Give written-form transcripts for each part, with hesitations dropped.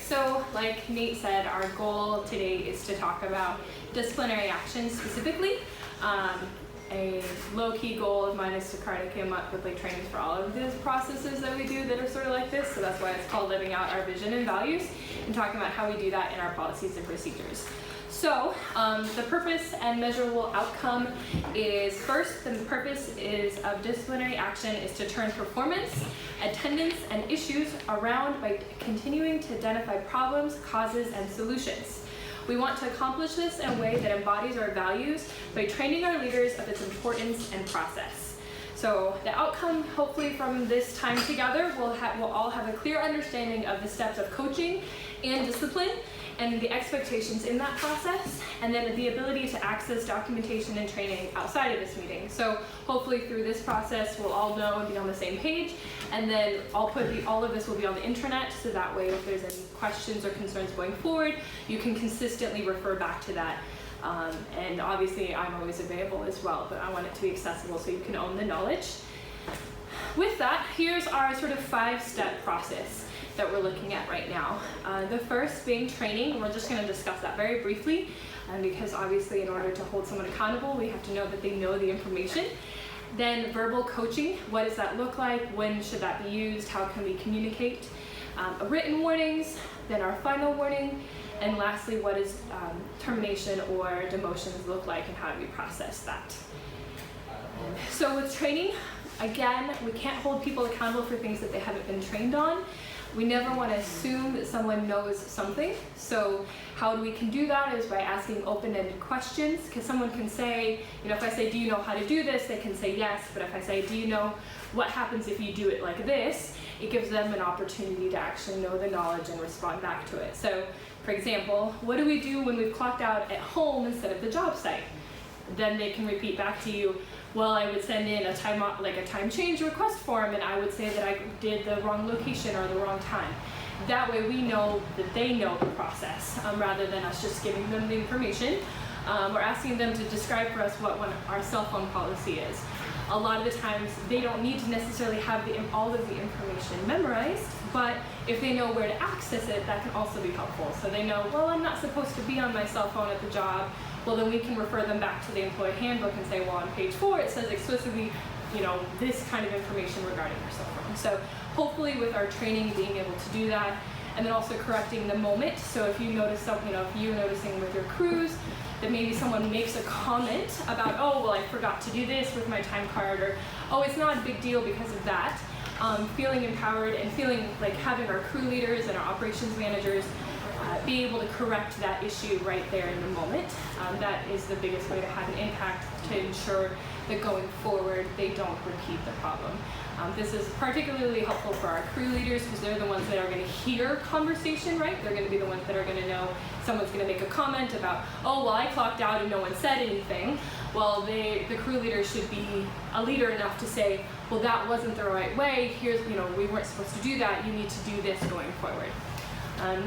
So like Nate said, our goal today is to talk about disciplinary action specifically. A low-key goal of mine is to try to come up with like trainings for all of these processes that we do that are sort of like this. So that's why it's called Living Out Our Vision and Values, and talking about how we do that in our policies and procedures. So the purpose and measurable outcome is, first, the purpose is of disciplinary action is to turn performance, attendance, and issues around by continuing to identify problems, causes, and solutions. We want to accomplish this in a way that embodies our values by training our leaders of its importance and process. So the outcome, hopefully from this time together, we'll all have a clear understanding of the steps of coaching and discipline and the expectations in that process, and then the ability to access documentation and training outside of this meeting. So hopefully through this process, we'll all know and be on the same page, and then all of this will be on the intranet, so that way if there's any questions or concerns going forward, you can consistently refer back to that. And obviously I'm always available as well, but I want it to be accessible so you can own the knowledge. With that, here's our sort of 5-step process that we're looking at right now. The first being training. We're just going to discuss that very briefly, because obviously in order to hold someone accountable, we have to know that they know the information. Then verbal coaching. What does that look like? When should that be used? How can we communicate? Written warnings, then our final warning, and lastly, what does termination or demotions look like and how do we process that? So with training, again, we can't hold people accountable for things that they haven't been trained on. We never want to assume that someone knows something. So how we can do that is by asking open-ended questions, because someone can say, if I say, do you know how to do this? They can say yes, but if I say, do you know what happens if you do it like this? It gives them an opportunity to actually know the knowledge and respond back to it. So for example, what do we do when we've clocked out at home instead of the job site? Then they can repeat back to you, well, I would send in a time change request form, and I would say that I did the wrong location or the wrong time. That way we know that they know the process, rather than us just giving them the information. We're asking them to describe for us what our cell phone policy is. A lot of the times they don't need to necessarily have all of the information memorized, but if they know where to access it, that can also be helpful. So they know, well, I'm not supposed to be on my cell phone at the job. Well, then we can refer them back to the employee handbook and say, well, on page 4 it says explicitly, this kind of information regarding your cell phone. So hopefully with our training being able to do that, and then also correcting the moment. So if you notice something, if you're noticing with your crews that maybe someone makes a comment about, oh, well, I forgot to do this with my time card, or, oh, it's not a big deal because of that. Feeling empowered and feeling like having our crew leaders and our operations managers be able to correct that issue right there in the moment. That is the biggest way to have an impact to ensure that going forward they don't repeat the problem. This is particularly helpful for our crew leaders because they're the ones that are going to hear conversation, right? They're going to be the ones that are going to know someone's going to make a comment about, oh, well, I clocked out and no one said anything. Well, the crew leader should be a leader enough to say, well, that wasn't the right way. Here's, we weren't supposed to do that. You need to do this going forward.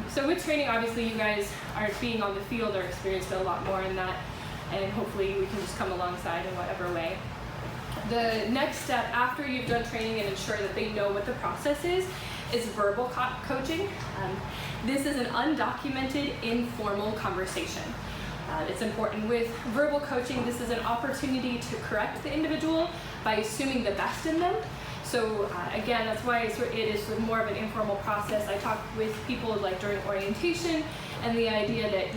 So with training, obviously you guys are being on the field or experienced a lot more in that, and hopefully we can just come alongside in whatever way. The next step after you've done training and ensure that they know what the process is verbal coaching. This is an undocumented, informal conversation. It's important with verbal coaching. This is an opportunity to correct the individual by assuming the best in them. So again, that's why it is more of an informal process. I talk with people like during orientation, and the idea that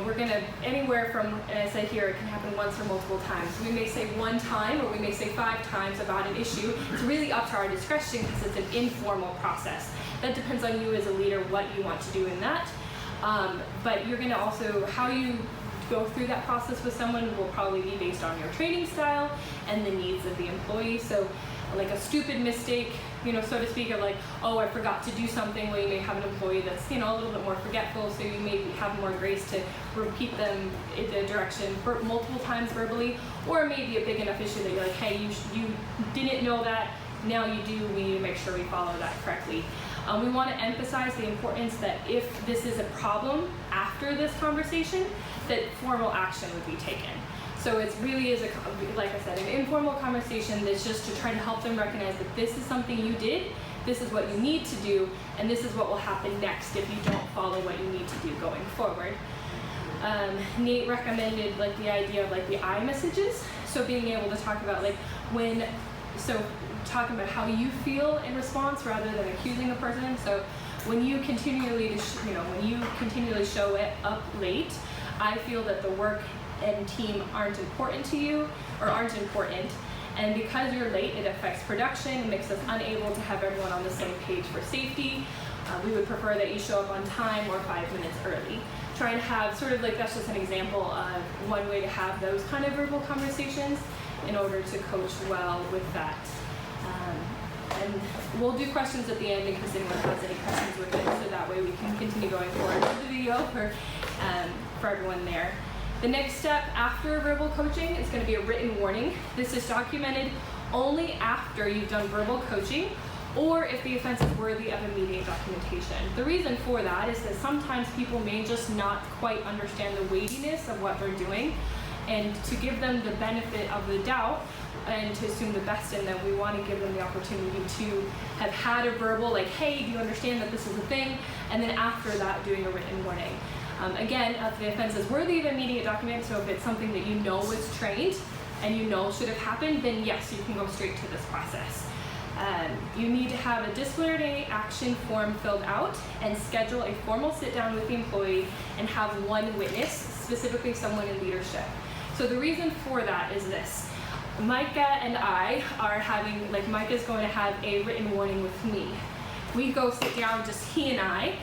we're gonna anywhere from, and I say here, it can happen once or multiple times. We may say one time, or we may say 5 times about an issue. It's really up to our discretion because it's an informal process. That depends on you as a leader, what you want to do in that. But you're gonna also, how you go through that process with someone will probably be based on your training style and the needs of the employee. So like a stupid mistake, so to speak, of like, oh, I forgot to do something. Well, you may have an employee that's, a little bit more forgetful, so you may have more grace to repeat them in the direction multiple times verbally, or maybe a big enough issue that you're like, hey, you didn't know that, now you do, we need to make sure we follow that correctly. We want to emphasize the importance that if this is a problem after this conversation, that formal action would be taken. So it really is, like I said, an informal conversation that's just to try to help them recognize that this is something you did this is what you need to do, and this is what will happen next if you don't follow what you need to do going forward. Nate recommended like the idea of like the I messages, so being able to talk about like talking about how you feel in response rather than accusing a person. So when you continually show it up late, I feel that the work and team aren't important to you or aren't important, and because you're late, it affects production, it makes us unable to have everyone on the same page for safety. We would prefer that you show up on time or 5 minutes early. Try and have sort of like, that's just an example of one way to have those kind of verbal conversations in order to coach well with that. And we'll do questions at the end in case anyone has any questions with it, so that way we can continue going forward with the video for everyone there. The next step after verbal coaching is going to be a written warning. This is documented only after you've done verbal coaching or if the offense is worthy of immediate documentation. The reason for that is that sometimes people may just not quite understand the weightiness of what they're doing, and to give them the benefit of the doubt and to assume the best in them, we want to give them the opportunity to have had a verbal, like, hey, do you understand that this is a thing? And then after that, doing a written warning. Again, if the offense is worthy of immediate document, so if it's something that you know was trained and you know should have happened, then yes, you can go straight to this process. You need to have a disciplinary action form filled out and schedule a formal sit down with the employee and have one witness, specifically someone in leadership. So the reason for that is this. Micah and I are having, like, Micah's going to have a written warning with me. We go sit down, just he and I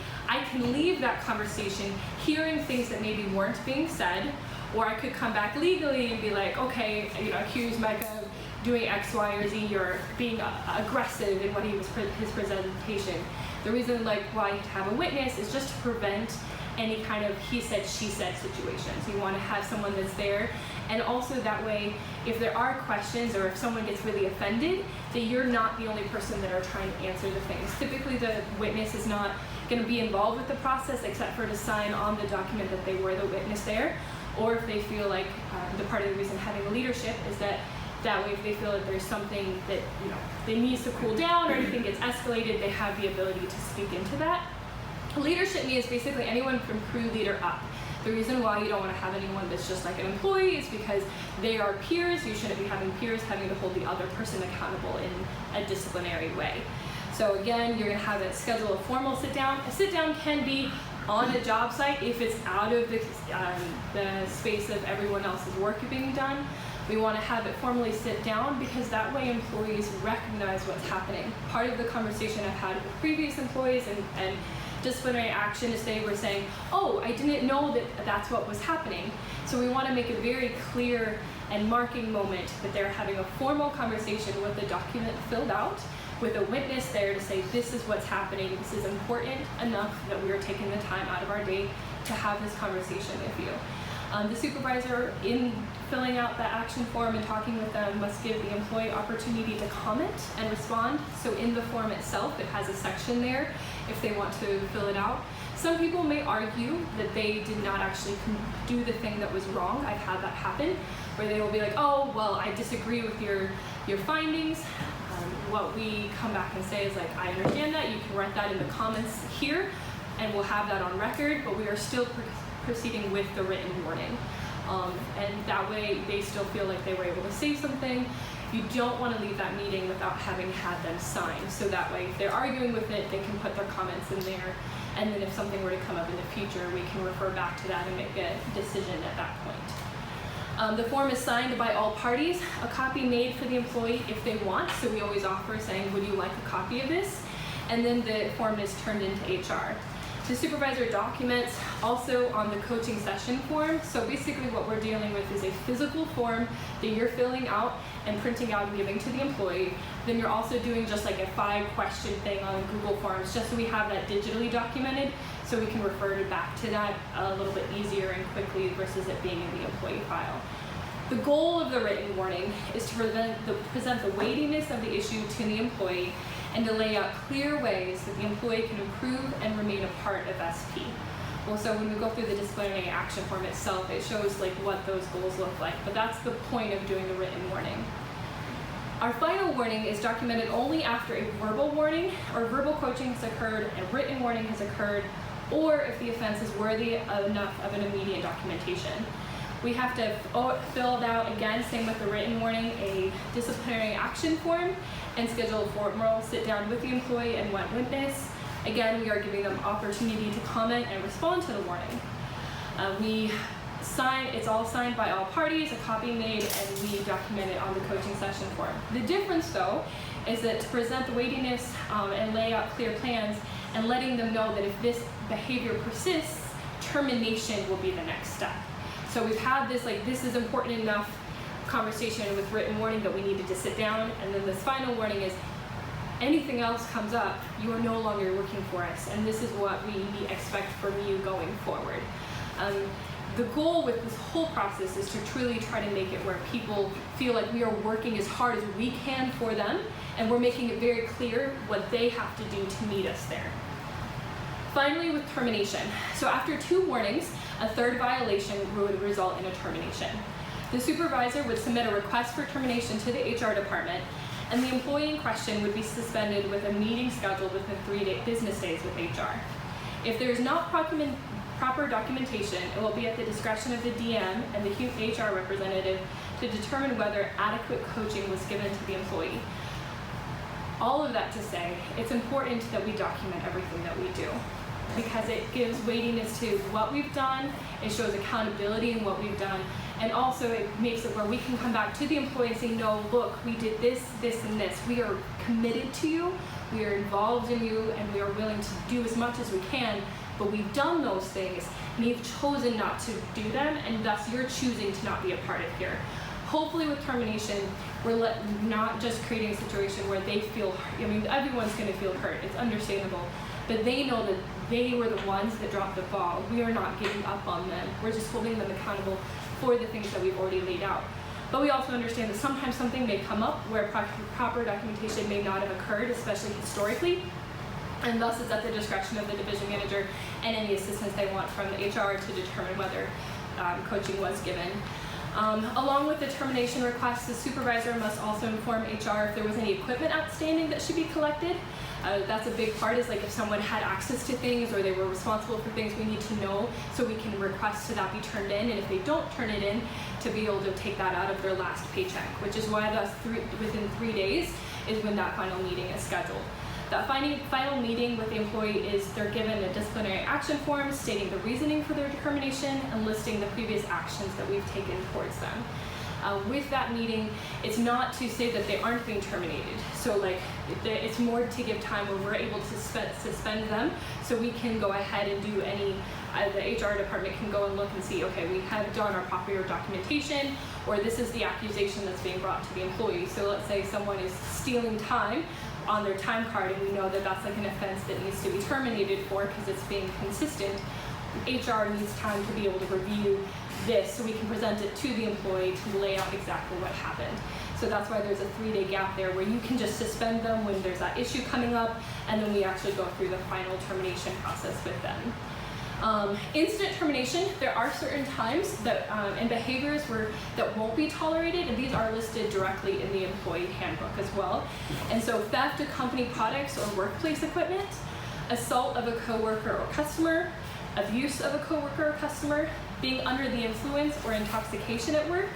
can leave that conversation hearing things that maybe weren't being said, or I could come back legally and be like, okay, accuse Micah of doing X, Y, or Z, or being aggressive in what he was his presentation. The reason why you have a witness is just to prevent any kind of he said, she said situations. You want to have someone that's there, and also that way, if there are questions or if someone gets really offended, that you're not the only person that are trying to answer the things. Typically, the witness is not going to be involved with the process except for to sign on the document that they were the witness there, or if they feel like the part of the reason having a leadership is that way if they feel that there's something that that needs to cool down or anything gets escalated, they have the ability to speak into that. Leadership means basically anyone from crew leader up. The reason why you don't want to have anyone that's just like an employee is because they are peers. You shouldn't be having peers having to hold the other person accountable in a disciplinary way. So again, you're going to have it schedule a formal sit down. A sit down can be on a job site if it's out of the space of everyone else's work being done. We want to have it formally sit down because that way employees recognize what's happening. Part of the conversation I've had with previous employees and disciplinary action is they were saying, oh, I didn't know that that's what was happening. So we want to make a very clear and marking moment that they're having a formal conversation with the document filled out, with a witness there to say this is what's happening, this is important enough that we are taking the time out of our day to have this conversation with you. The supervisor, in filling out that action form and talking with them, must give the employee opportunity to comment and respond. So in the form itself, it has a section there if they want to fill it out. Some people may argue that they did not actually do the thing that was wrong. I've had that happen, where they will be like, oh, well, I disagree with your findings. What we come back and say is like, I understand that, you can write that in the comments here, and we'll have that on record, but we are still proceeding with the written warning. And that way they still feel like they were able to say something. You don't want to leave that meeting without having had them sign. So that way if they're arguing with it, they can put their comments in there. And then if something were to come up in the future, we can refer back to that and make a decision at that point. The form is signed by all parties, a copy made for the employee if they want. So we always offer saying, would you like a copy of this? And then the form is turned into HR. The supervisor documents also on the coaching session form. So basically what we're dealing with is a physical form that you're filling out and printing out and giving to the employee. Then you're also doing just like a 5-question thing on Google Forms, just so we have that digitally documented, so we can refer back to that a little bit easier and quickly versus it being in the employee file. The goal of the written warning is to present the weightiness of the issue to the employee and to lay out clear ways that the employee can improve and remain a part of SP. Also, when we go through the disciplinary action form itself, it shows like what those goals look like, but that's the point of doing the written warning. Our final warning is documented only after a verbal warning or verbal coaching has occurred, a written warning has occurred, or if the offense is worthy enough of an immediate documentation. We have to fill out, again, same with the written warning, a disciplinary action form and schedule a formal sit down with the employee and one witness. Again, we are giving them opportunity to comment and respond to the warning. It's all signed by all parties, a copy made, and we document it on the coaching session form. The difference, though, is that to present the weightiness and lay out clear plans and letting them know that if this behavior persists, termination will be the next step. So we've had this, this is important enough conversation with written warning that we needed to sit down, and then this final warning is anything else comes up, you are no longer working for us, and this is what we expect from you going forward. The goal with this whole process is to truly try to make it where people feel like we are working as hard as we can for them, and we're making it very clear what they have to do to meet us there. Finally, with termination. So after 2 warnings, a third violation would result in a termination. The supervisor would submit a request for termination to the HR department, and the employee in question would be suspended with a meeting scheduled within 3 business days with HR. If there is not proper documentation, it will be at the discretion of the DM and the HR representative to determine whether adequate coaching was given to the employee. All of that to say, it's important that we document everything that we do, because it gives weightiness to what we've done, it shows accountability in what we've done, and also it makes it where we can come back to the employee and say, no, look, we did this, this, and this. We are committed to you, we are involved in you, and we are willing to do as much as we can, but we've done those things, and you've chosen not to do them, and thus you're choosing to not be a part of here. Hopefully with termination, we're not just creating a situation where they feel, everyone's gonna feel hurt, it's understandable, but they know that they were the ones that dropped the ball. We are not giving up on them. We're just holding them accountable for the things that we've already laid out. But we also understand that sometimes something may come up where proper documentation may not have occurred, especially historically, and thus it's at the discretion of the division manager and any assistance they want from the HR to determine whether coaching was given. Along with the termination request, the supervisor must also inform HR if there was any equipment outstanding that should be collected. That's a big part, is if someone had access to things or they were responsible for things, we need to know so we can request to that be turned in, and if they don't turn it in, to be able to take that out of their last paycheck, which is why within 3 days is when that final meeting is scheduled. That final meeting with the employee is they're given a disciplinary action form stating the reasoning for their termination and listing the previous actions that we've taken towards them. With that meeting, it's not to say that they aren't being terminated. So it's more to give time where we're able to suspend them so we can go ahead and do any, the HR department can go and look and see, okay, we have done our proper documentation, or this is the accusation that's being brought to the employee. So let's say someone is stealing time on their time card, and we know that that's an offense that needs to be terminated for because it's being consistent. HR needs time to be able to review this so we can present it to the employee to lay out exactly what happened. So that's why there's a 3-day gap there where you can just suspend them when there's that issue coming up, and then we actually go through the final termination process with them. Incident termination, there are certain times that and behaviors that won't be tolerated, and these are listed directly in the employee handbook as well. And so theft of company products or workplace equipment, assault of a coworker or customer, abuse of a coworker or customer, being under the influence or intoxication at work,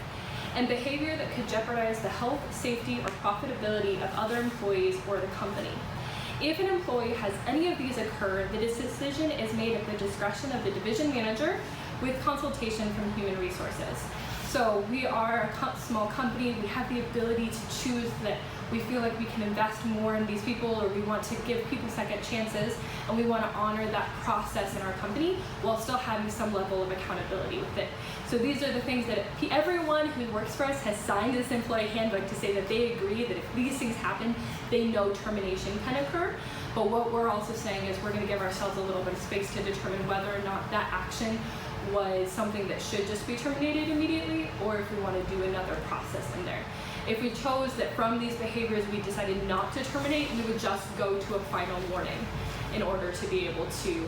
and behavior that could jeopardize the health, safety, or profitability of other employees or the company. If an employee has any of these occur, the decision is made at the discretion of the division manager with consultation from human resources. So we are a small company, we have the ability to choose that we feel like we can invest more in these people, or we want to give people second chances, and we want to honor that process in our company while still having some level of accountability with it. So these are the things that everyone who works for us has signed this employee handbook to say that they agree that if these things happen, they know termination can occur. But what we're also saying is we're going to give ourselves a little bit of space to determine whether or not that action was something that should just be terminated immediately, or if we want to do another process in there. If we chose that from these behaviors we decided not to terminate, we would just go to a final warning in order to be able to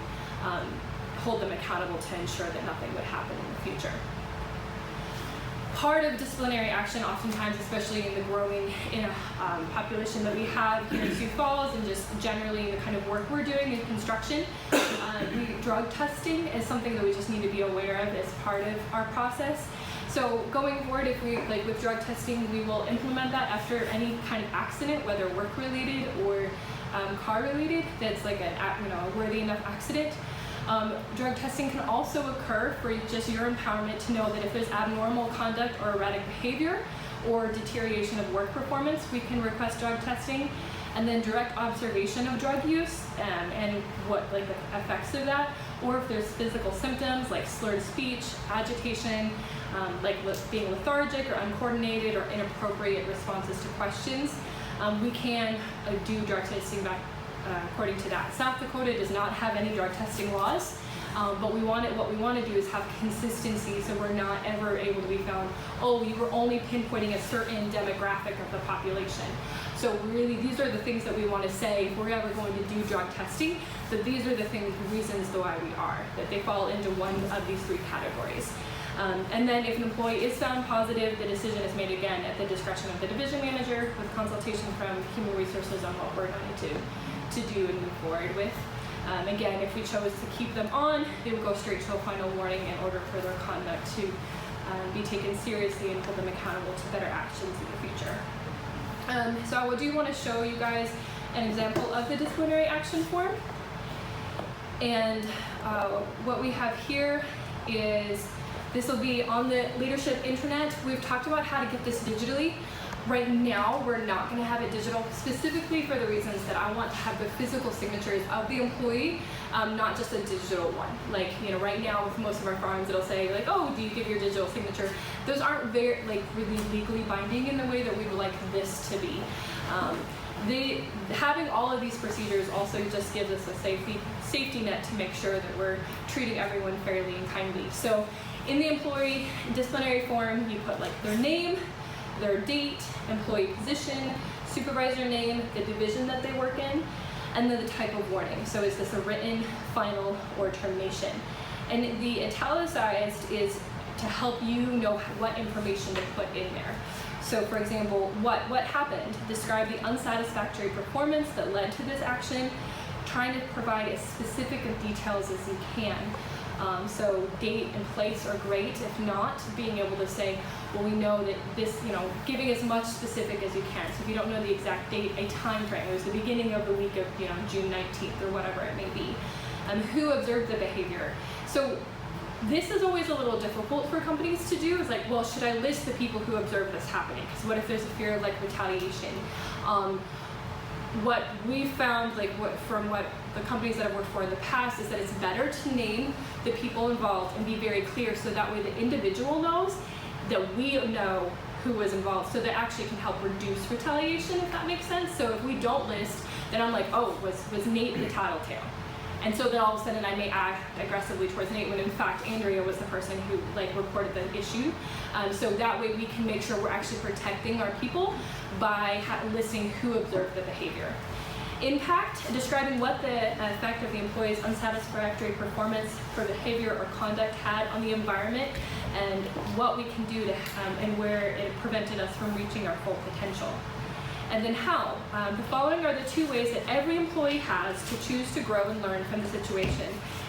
hold them accountable to ensure that nothing would happen in the future. part of disciplinary action, oftentimes, especially in the growing population that we have here in Sioux Falls and just generally in the kind of work we're doing in construction, drug testing is something that we just need to be aware of as part of our process. So going forward, if we, like with drug testing, we will implement that after any kind of accident, whether work-related or car-related, that's like a worthy enough accident. Drug testing can also occur for just your empowerment to know that if there's abnormal conduct or erratic behavior or deterioration of work performance, we can request drug testing. And then direct observation of drug use and what like the effects of that, or if there's physical symptoms like slurred speech, agitation, like being lethargic or uncoordinated or inappropriate responses to questions, we can do drug testing back according to that. South Dakota does not have any drug testing laws, but what we want to do is have consistency, so we're not ever able to be found, oh, we were only pinpointing a certain demographic of the population. So really, these are the things that we want to say if we're ever going to do drug testing, that these are the reasons why we are, that they fall into one of these three categories. And then if an employee is found positive, the decision is made again at the discretion of the division manager with consultation from human resources on what we're going to do and move forward with. Again, if we chose to keep them on, they would go straight to a final warning in order for their conduct to be taken seriously and hold them accountable to better actions in the future. So I do want to show you guys an example of the disciplinary action form. And what we have here is, this will be on the leadership intranet. We've talked about how to get this digitally. Right now, we're not going to have it digital, specifically for the reasons that I want to have the physical signatures of the employee, not just a digital one. Like, right now with most of our forms, it'll say like, oh, do you give your digital signature? Those aren't very, really legally binding in the way that we would like this to be. Having all of these procedures also just gives us a safety net to make sure that we're treating everyone fairly and kindly. So in the employee disciplinary form, you put like their name, their date, employee position, supervisor name, the division that they work in, and then the type of warning. So is this a written, final, or termination? And the italicized is to help you know what information to put in there. So for example, what happened? Describe the unsatisfactory performance that led to this action, trying to provide as specific of details as you can. So date and place are great. If not, being able to say, well, we know that this, giving as much specific as you can. So if you don't know the exact date, a time frame. It was the beginning of the week of, June 19th or whatever it may be. Who observed the behavior? So this is always a little difficult for companies to do. It's like, well, should I list the people who observed this happening? Because what if there's a fear of retaliation? What we found, from what the companies that I've worked for in the past, is that it's better to name the people involved and be very clear, so that way the individual knows that we know who was involved, so that actually can help reduce retaliation, if that makes sense. So if we don't list, then I'm like, oh, was Nate the tattletale? And so then all of a sudden I may act aggressively towards Nate, when in fact Andrea was the person who reported the issue. So that way we can make sure we're actually protecting our people by listing who observed the behavior. Impact, describing what the effect of the employee's unsatisfactory performance for behavior or conduct had on the environment, and what we can do to, and where it prevented us from reaching our full potential. And then how. The following are the two ways that every employee has to choose to grow and learn from the situation,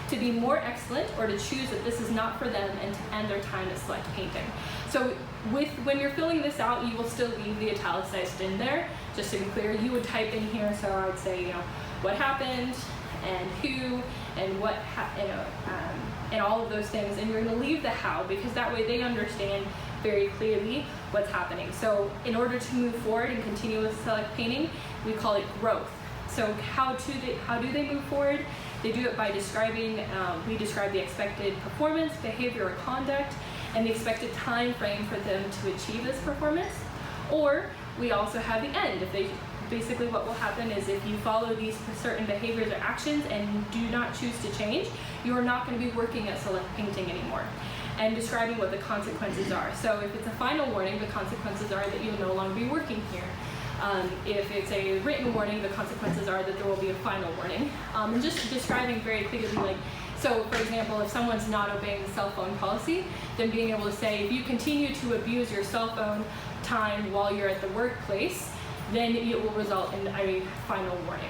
to be more excellent, or to choose that this is not for them and to end their time at select painting. So when you're filling this out, you will still leave the italicized in there. Just to be clear, you would type in here, so I would say, what happened, and who, and what, and all of those things, and you're gonna leave the how, because that way they understand very clearly what's happening. So in order to move forward and continue with select painting, we call it growth. So how do they move forward? They do it by describing, we describe the expected performance, behavior, or conduct, and the expected time frame for them to achieve this performance. Or we also have the end. Basically what will happen is if you follow these certain behaviors or actions and do not choose to change, you are not going to be working at select painting anymore. And describing what the consequences are. So if it's a final warning, the consequences are that you'll no longer be working here. If it's a written warning, the consequences are that there will be a final warning. And just describing very clearly, So for example, if someone's not obeying the cell phone policy, then being able to say, if you continue to abuse your cell phone time while you're at the workplace, then it will result in a final warning.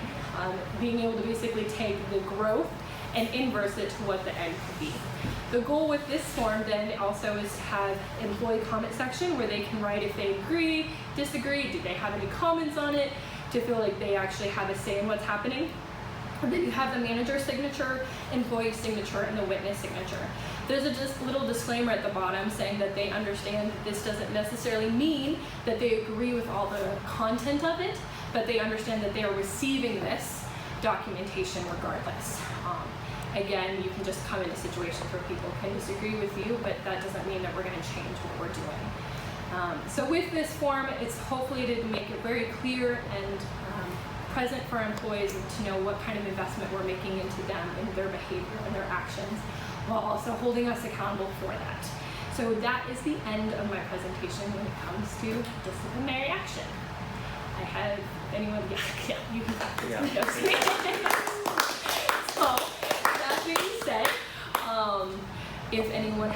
Being able to basically take the growth and inverse it to what the end could be. The goal with this form then also is to have employee comment section where they can write if they agree, disagree, do they have any comments on it, to feel like they actually have a say in what's happening. And then you have the manager signature, employee signature, and the witness signature. There's a just little disclaimer at the bottom saying that they understand that this doesn't necessarily mean that they agree with all the content of it, but they understand that they are receiving this documentation regardless. Again, you can just come into situations where people can disagree with you, but that doesn't mean that we're going to change what we're doing. So with this form, it's hopefully to make it very clear and present for our employees to know what kind of investment we're making into them, in their behavior and their actions, while also holding us accountable for that. So that is the end of my presentation when it comes to disciplinary action. I have anyone, yeah, you can So that being said, if anyone